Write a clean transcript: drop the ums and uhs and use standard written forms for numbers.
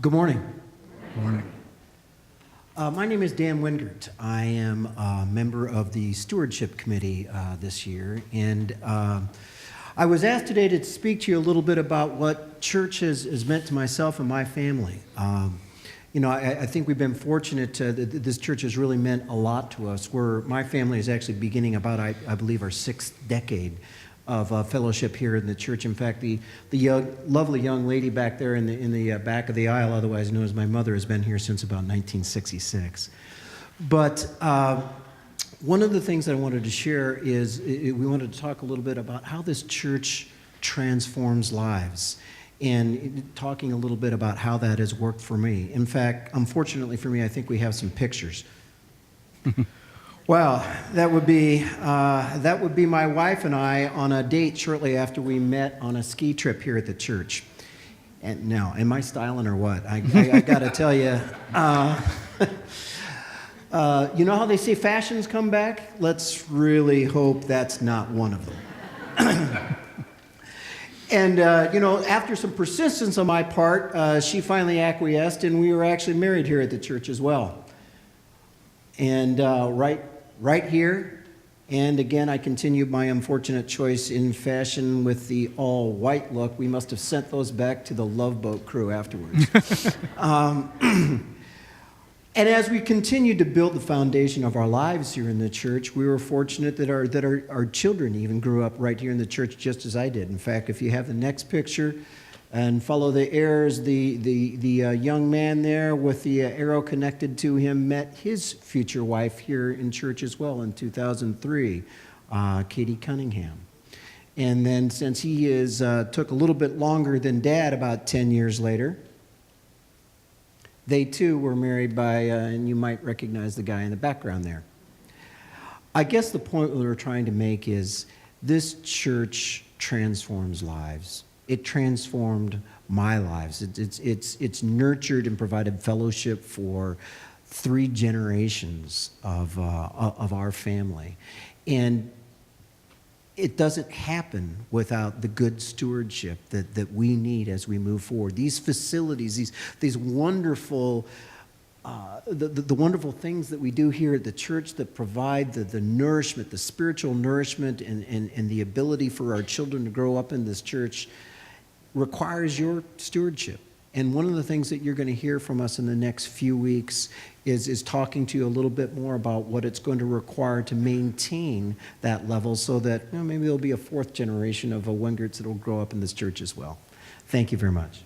Good morning. Good morning. My name is Dan Wengert. I am a member of the Stewardship Committee this year, and I was asked today to speak to you a little bit about what church has meant to myself and my family. I think we've been fortunate that this church has really meant a lot to us. My family is actually beginning about, I believe, our sixth decade of fellowship here in the church. In fact, the lovely young lady back there in the back of the aisle, otherwise known as my mother, has been here since about 1966. But one of the things I wanted to share is we wanted to talk a little bit about how this church transforms lives, and talking a little bit about how that has worked for me. In fact, unfortunately for me, I think we have some pictures. Well, that would be my wife and I on a date shortly after we met on a ski trip here at the church. And now, am I styling or what? I got to tell you, you know how they say fashions come back? Let's really hope that's not one of them. And, after some persistence on my part, she finally acquiesced, and we were actually married here at the church as well. And right here, and again, I continued my unfortunate choice in fashion with the all-white look. We must have sent those back to the Love Boat crew afterwards. And as we continued to build the foundation of our lives here in the church, we were fortunate that our children even grew up right here in the church, just as I did. In fact, if you have the next picture and follow the arrows, the young man there with the arrow connected to him met his future wife here in church as well in 2003, Katie Cunningham. And then since he took a little bit longer than Dad, about 10 years later, they too were married by, and you might recognize the guy in the background there. I guess the point that we're trying to make is this church transforms lives. It transformed my lives. It's nurtured and provided fellowship for 3 generations of our family. And it doesn't happen without the good stewardship that we need as we move forward. These facilities, these wonderful, the wonderful things that we do here at the church that provide the nourishment, the spiritual nourishment, and the ability for our children to grow up in this church requires your stewardship. And one of the things that you're going to hear from us in the next few weeks is talking to you a little bit more about what it's going to require to maintain that level so that maybe there'll be a 4th generation of Wengerts that will grow up in this church as well. Thank you very much.